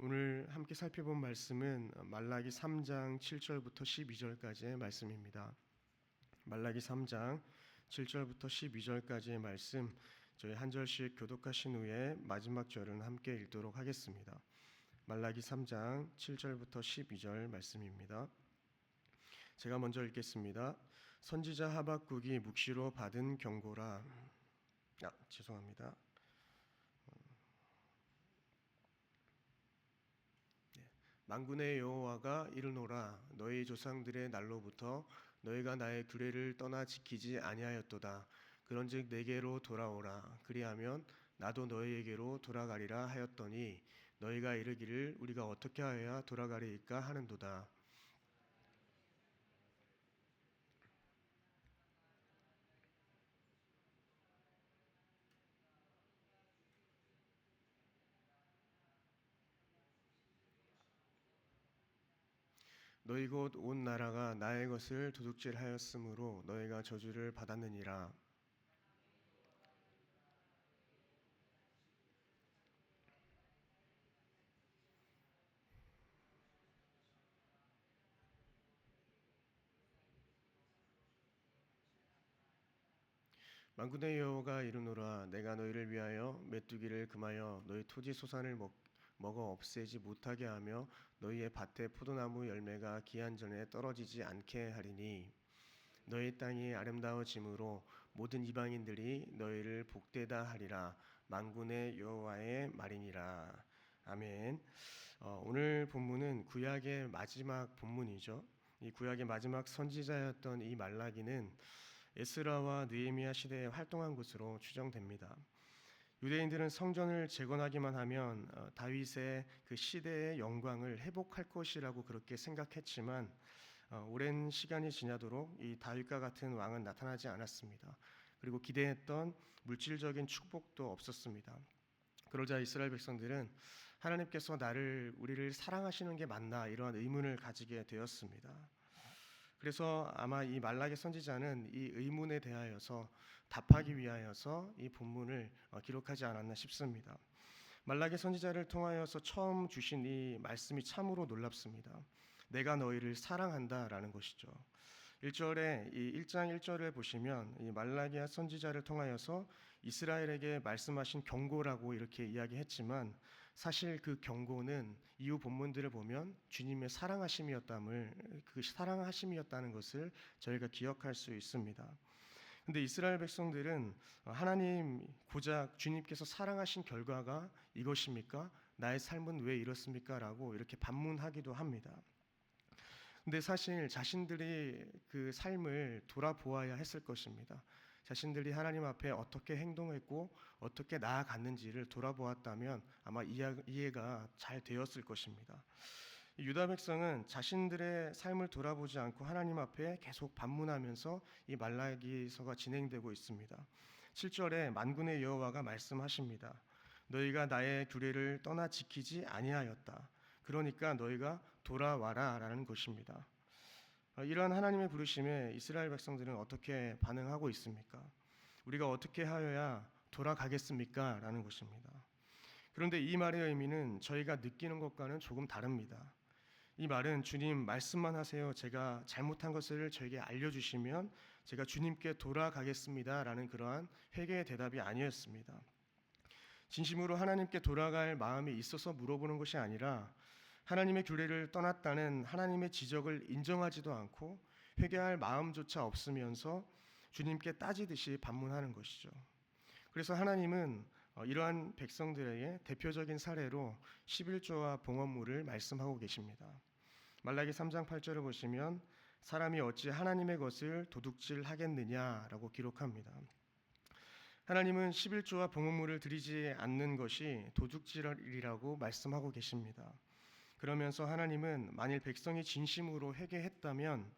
오늘 함께 살펴본 말씀은 말라기 3장 7절부터 12절까지의 말씀입니다. 말라기 3장 7절부터 12절까지의 말씀, 저희 한 절씩 교독하신 후에 마지막 절은 함께 읽도록 하겠습니다. 말라기 3장 7절부터 12절 말씀입니다. 제가 먼저 읽겠습니다. 선지자 하박국이 묵시로 받은 경고라. 죄송합니다. 만군의 여호와가 이르노라. 너희 조상들의 날로부터 너희가 나의 규례를 떠나 지키지 아니하였도다. 그런즉 내게로 돌아오라. 그리하면 나도 너희에게로 돌아가리라 하였더니 너희가 이르기를 우리가 어떻게 하여야 돌아가리이까 하는도다. 너희 곧 온 나라가 나의 것을 도둑질하였으므로 너희가 저주를 받았느니라. 만군의 여호와가 이르노라. 내가 너희를 위하여 메뚜기를 금하여 너희 토지 소산을 먹어 없애지 못하게 하며 너희의 밭에 포도나무 열매가 기한 전에 떨어지지 않게 하리니 너희 땅이 아름다워짐으로 모든 이방인들이 너희를 복되다 하리라. 만군의 여호와의 말이니라. 아멘. 오늘 본문은 구약의 마지막 본문이죠. 이 구약의 마지막 선지자였던 이 말라기는 에스라와 느헤미야 시대에 활동한 것으로 추정됩니다. 유대인들은 성전을 재건하기만 하면 다윗의 그 시대의 영광을 회복할 것이라고 그렇게 생각했지만 오랜 시간이 지나도록 이 다윗과 같은 왕은 나타나지 않았습니다. 그리고 기대했던 물질적인 축복도 없었습니다. 그러자 이스라엘 백성들은 하나님께서 우리를 사랑하시는 게 맞나 이러한 의문을 가지게 되었습니다. 그래서 아마 이 말라기 선지자는 이 의문에 대하여서 답하기 위하여서 이 본문을 기록하지 않았나 싶습니다. 말라기 선지자를 통하여서 처음 주신 이 말씀이 참으로 놀랍습니다. 내가 너희를 사랑한다라는 것이죠. 1절에 이 1장 1절을 보시면 이 말라기야 선지자를 통하여서 이스라엘에게 말씀하신 경고라고 이렇게 이야기했지만 사실 그 경고는 이후 본문들을 보면 주님의 사랑하심이었다는 것을 저희가 기억할 수 있습니다. 근데 이스라엘 백성들은 하나님 고작 주님께서 사랑하신 결과가 이것입니까? 나의 삶은 왜 이렇습니까? 라고 이렇게 반문하기도 합니다. 근데 사실 자신들이 그 삶을 돌아보아야 했을 것입니다. 자신들이 하나님 앞에 어떻게 행동했고 어떻게 나아갔는지를 돌아보았다면 아마 이해가 잘 되었을 것입니다. 유다 백성은 자신들의 삶을 돌아보지 않고 하나님 앞에 계속 반문하면서 이 말라기서가 진행되고 있습니다. 7절에 만군의 여호와가 말씀하십니다. 너희가 나의 규례를 떠나 지키지 아니하였다. 그러니까 너희가 돌아와라 라는 것입니다. 이러한 하나님의 부르심에 이스라엘 백성들은 어떻게 반응하고 있습니까? 우리가 어떻게 하여야 돌아가겠습니까? 라는 것입니다. 그런데 이 말의 의미는 저희가 느끼는 것과는 조금 다릅니다. 이 말은 주님 말씀만 하세요. 제가 잘못한 것을 저에게 알려주시면 제가 주님께 돌아가겠습니다 라는 그러한 회개의 대답이 아니었습니다. 진심으로 하나님께 돌아갈 마음이 있어서 물어보는 것이 아니라 하나님의 규례를 떠났다는 하나님의 지적을 인정하지도 않고 회개할 마음조차 없으면서 주님께 따지듯이 반문하는 것이죠. 그래서 하나님은 이러한 백성들에게 대표적인 사례로 11조와 봉헌물을 말씀하고 계십니다. 말라기 3장 8절을 보시면 사람이 어찌 하나님의 것을 도둑질하겠느냐라고 기록합니다. 하나님은 11조와 봉헌물을 드리지 않는 것이 도둑질이라고 말씀하고 계십니다. 그러면서 하나님은 만일 백성이 진심으로 회개했다면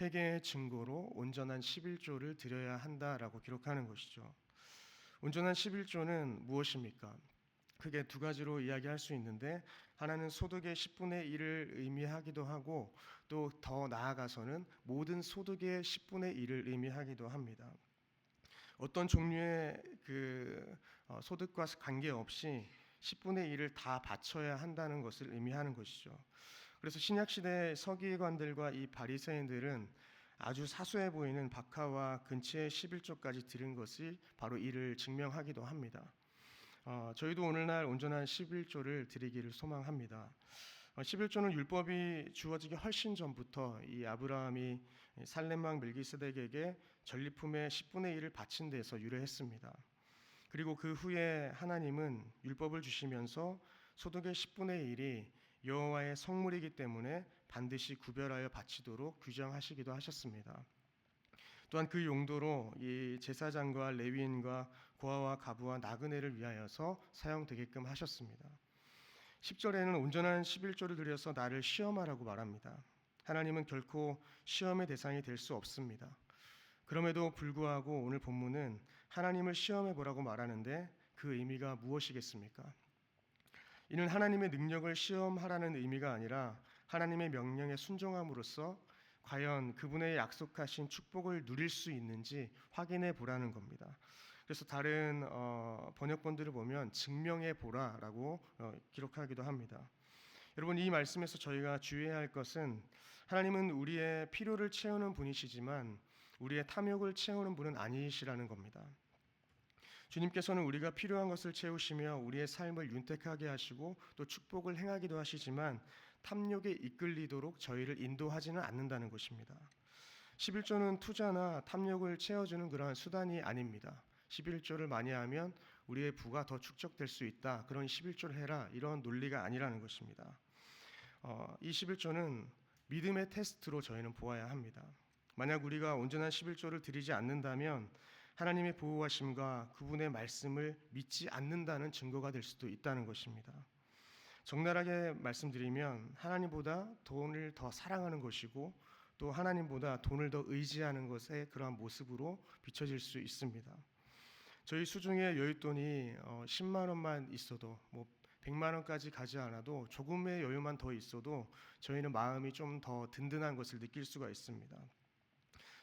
회개의 증거로 온전한 11조를 드려야 한다라고 기록하는 것이죠. 온전한 11조는 무엇입니까? 크게 두 가지로 이야기할 수 있는데 하나는 소득의 10분의 1을 의미하기도 하고 또 더 나아가서는 모든 소득의 10분의 1을 의미하기도 합니다. 어떤 종류의 소득과 관계없이 10분의 1을 다 바쳐야 한다는 것을 의미하는 것이죠. 그래서 신약 시대 서기관들과 이 바리새인들은 아주 사소해 보이는 박하와 근처의 11조까지 드린 것이 바로 이를 증명하기도 합니다. 저희도 오늘날 온전한 11조를 드리기를 소망합니다. 11조는 율법이 주어지기 훨씬 전부터 이 아브라함이 살렘왕 멜기세덱에게 전리품의 10분의 1을 바친 데서 유래했습니다. 그리고 그 후에 하나님은 율법을 주시면서 소득의 10분의 1이 여호와의 성물이기 때문에 반드시 구별하여 바치도록 규정하시기도 하셨습니다. 또한 그 용도로 이 제사장과 레위인과 고아와 가부와 나그네를 위하여서 사용되게끔 하셨습니다. 10절에는 온전한 11조를 드려서 나를 시험하라고 말합니다. 하나님은 결코 시험의 대상이 될 수 없습니다. 그럼에도 불구하고 오늘 본문은 하나님을 시험해 보라고 말하는데 그 의미가 무엇이겠습니까? 이는 하나님의 능력을 시험하라는 의미가 아니라 하나님의 명령에 순종함으로써 과연 그분의 약속하신 축복을 누릴 수 있는지 확인해 보라는 겁니다. 그래서 다른 번역본들을 보면 증명해 보라라고 기록하기도 합니다. 여러분, 이 말씀에서 저희가 주의해야 할 것은 하나님은 우리의 필요를 채우는 분이시지만 우리의 탐욕을 채우는 분은 아니시라는 겁니다. 주님께서는 우리가 필요한 것을 채우시며 우리의 삶을 윤택하게 하시고 또 축복을 행하기도 하시지만 탐욕에 이끌리도록 저희를 인도하지는 않는다는 것입니다. 11조는 투자나 탐욕을 채워주는 그러한 수단이 아닙니다. 11조를 많이 하면 우리의 부가 더 축적될 수 있다. 그런 11조를 해라. 이런 논리가 아니라는 것입니다. 이 11조는 믿음의 테스트로 저희는 보아야 합니다. 만약 우리가 온전한 11조를 드리지 않는다면 하나님의 보호하심과 그분의 말씀을 믿지 않는다는 증거가 될 수도 있다는 것입니다. 적나라하게 말씀드리면 하나님보다 돈을 더 사랑하는 것이고 또 하나님보다 돈을 더 의지하는 것의 그러한 모습으로 비춰질 수 있습니다. 저희 수중에 여윳돈이 10만 원만 있어도 100만 원까지 가지 않아도 조금의 여유만 더 있어도 저희는 마음이 좀 더 든든한 것을 느낄 수가 있습니다.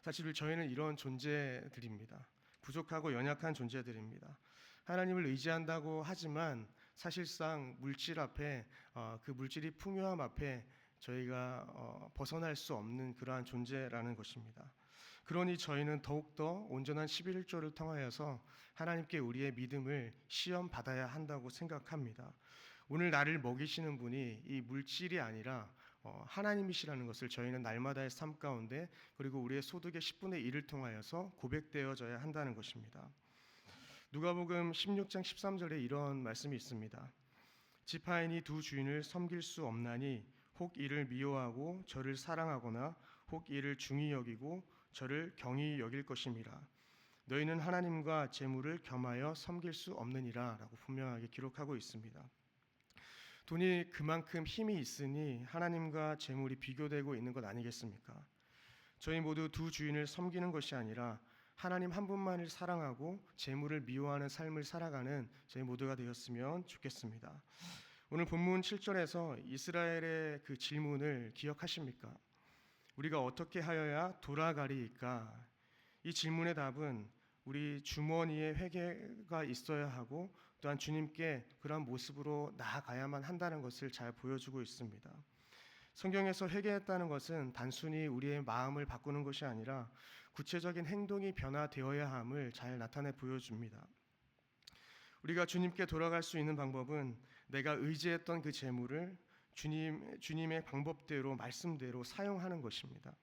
사실 저희는 이런 존재들입니다. 부족하고 연약한 존재들입니다. 하나님을 의지한다고 하지만 사실상 물질 앞에 그 물질이 풍요함 앞에 저희가 벗어날 수 없는 그러한 존재라는 것입니다. 그러니 저희는 더욱더 온전한 11조를 통하여서 하나님께 우리의 믿음을 시험 받아야 한다고 생각합니다. 오늘 나를 먹이시는 분이 이 물질이 아니라 하나님이시라는 것을 저희는 날마다의 삶 가운데 그리고 우리의 소득의 10분의 1을 통하여서 고백되어져야 한다는 것입니다. 누가복음 16장 13절에 이런 말씀이 있습니다. 지파인이 두 주인을 섬길 수 없나니 혹 이를 미워하고 저를 사랑하거나 혹 이를 중히 여기고 저를 경히 여길 것임이라. 너희는 하나님과 재물을 겸하여 섬길 수 없느니라 라고 분명하게 기록하고 있습니다. 돈이 그만큼 힘이 있으니 하나님과 재물이 비교되고 있는 것 아니겠습니까? 저희 모두 두 주인을 섬기는 것이 아니라 하나님 한 분만을 사랑하고 재물을 미워하는 삶을 살아가는 저희 모두가 되었으면 좋겠습니다. 오늘 본문 7절에서 이스라엘의 그 질문을 기억하십니까? 우리가 어떻게 하여야 돌아가리이까? 이 질문의 답은 우리 주머니에 회개가 있어야 하고 또한 주님께 그런 모습으로 나아가야만 한다는 것을 잘 보여주고 있습니다. 성경에서 회개했다는 것은 단순히 우리의 마음을 바꾸는 것이 아니라 구체적인 행동이 변화되어야 함을 잘 나타내 보여줍니다. 우리가 주님께 돌아갈 수 있는 방법은 내가 의지했던 그 재물을 주님의 방법대로 말씀대로 사용하는 것입니다.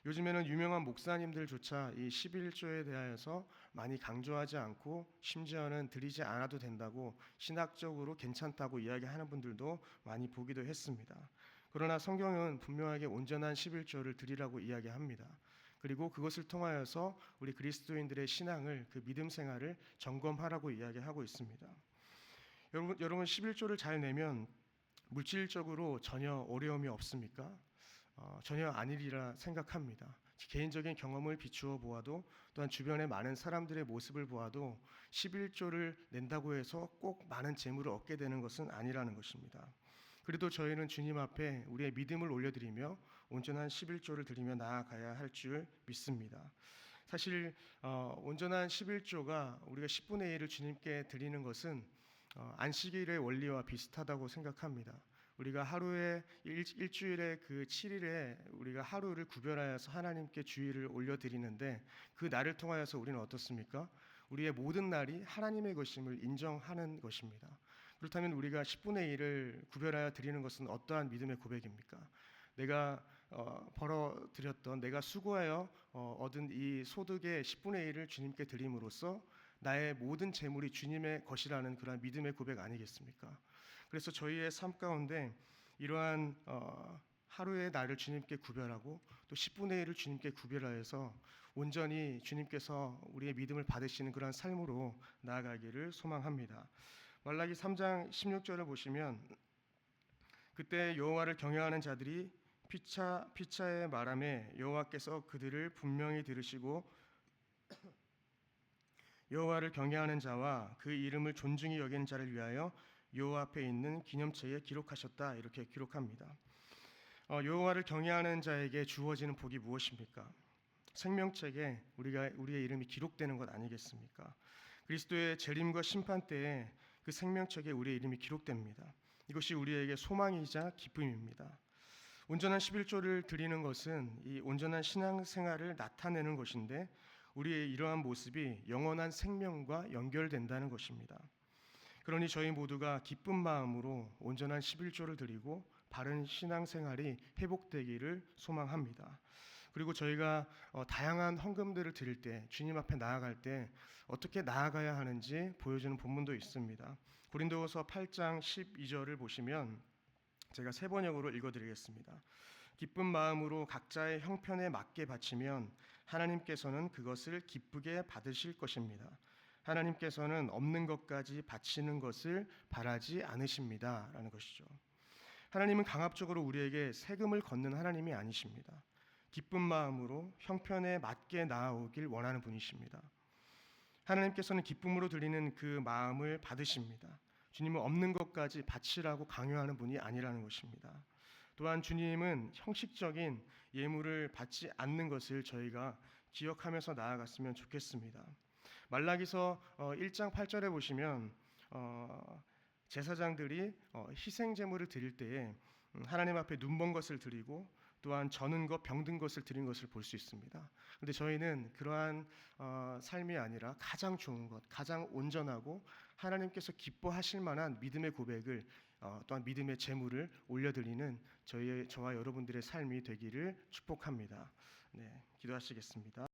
요즘에는 유명한 목사님들조차 이 11조에 대하여서 많이 강조하지 않고 심지어는 드리지 않아도 된다고 신학적으로 괜찮다고 이야기하는 분들도 많이 보기도 했습니다. 그러나 성경은 분명하게 온전한 11조를 드리라고 이야기합니다. 그리고 그것을 통하여서 우리 그리스도인들의 신앙을 그 믿음 생활을 점검하라고 이야기하고 있습니다. 여러분 11조를 잘 내면 물질적으로 전혀 어려움이 없습니까? 전혀 아니리라 생각합니다. 개인적인 경험을 비추어 보아도 또한 주변의 많은 사람들의 모습을 보아도 11조를 낸다고 해서 꼭 많은 재물을 얻게 되는 것은 아니라는 것입니다. 그래도 저희는 주님 앞에 우리의 믿음을 올려드리며 온전한 11조를 드리며 나아가야 할 줄 믿습니다. 사실 온전한 11조가 우리가 10분의 1을 주님께 드리는 것은 안식일의 원리와 비슷하다고 생각합니다. 우리가 하루에 일주일에 그 7일에 우리가 하루를 구별하여서 하나님께 주일을 올려드리는데 그 날을 통하여서 우리는 어떻습니까? 우리의 모든 날이 하나님의 것임을 인정하는 것입니다. 그렇다면 우리가 10분의 1을 구별하여 드리는 것은 어떠한 믿음의 고백입니까? 내가 벌어들였던 내가 수고하여 얻은 이 소득의 10분의 1을 주님께 드림으로써 나의 모든 재물이 주님의 것이라는 그러한 믿음의 고백 아니겠습니까? 그래서 저희의 삶 가운데 이러한 하루의 날을 주님께 구별하고 또 10분의 1을 주님께 구별하여서 온전히 주님께서 우리의 믿음을 받으시는 그러한 삶으로 나아가기를 소망합니다. 말라기 3장 16절을 보시면 그때 여호와를 경외하는 자들이 피차의 말함에 여호와께서 그들을 분명히 들으시고 여호와를 경외하는 자와 그 이름을 존중히 여기는 자를 위하여 여호와 앞에 있는 기념책에 기록하셨다. 이렇게 기록합니다. 여호와를 경외하는 자에게 주어지는 복이 무엇입니까? 생명책에 우리의 이름이 기록되는 것 아니겠습니까? 그리스도의 재림과 심판 때에 그 생명책에 우리의 이름이 기록됩니다. 이것이 우리에게 소망이자 기쁨입니다. 온전한 11조를 드리는 것은 이 온전한 신앙생활을 나타내는 것인데 우리의 이러한 모습이 영원한 생명과 연결된다는 것입니다. 그러니 저희 모두가 기쁜 마음으로 온전한 11조를 드리고 바른 신앙생활이 회복되기를 소망합니다. 그리고 저희가 다양한 헌금들을 드릴 때 주님 앞에 나아갈 때 어떻게 나아가야 하는지 보여주는 본문도 있습니다. 고린도후서 8장 12절을 보시면 제가 세 번역으로 읽어드리겠습니다. 기쁜 마음으로 각자의 형편에 맞게 바치면 하나님께서는 그것을 기쁘게 받으실 것입니다. 하나님께서는 없는 것까지 바치는 것을 바라지 않으십니다. 라는 것이죠. 하나님은 강압적으로 우리에게 세금을 걷는 하나님이 아니십니다. 기쁜 마음으로 형편에 맞게 나아오길 원하는 분이십니다. 하나님께서는 기쁨으로 드리는 그 마음을 받으십니다. 주님은 없는 것까지 바치라고 강요하는 분이 아니라는 것입니다. 또한 주님은 형식적인 예물을 받지 않는 것을 저희가 기억하면서 나아갔으면 좋겠습니다. 말라기서 1장 8절에 보시면 제사장들이 희생 제물을 드릴 때에 하나님 앞에 눈먼 것을 드리고 또한 저는 것, 병든 것을 드린 것을 볼 수 있습니다. 그런데 저희는 그러한 삶이 아니라 가장 좋은 것, 가장 온전하고 하나님께서 기뻐하실 만한 믿음의 고백을 또한 믿음의 제물을 올려드리는 저와 여러분들의 삶이 되기를 축복합니다. 네, 기도하시겠습니다.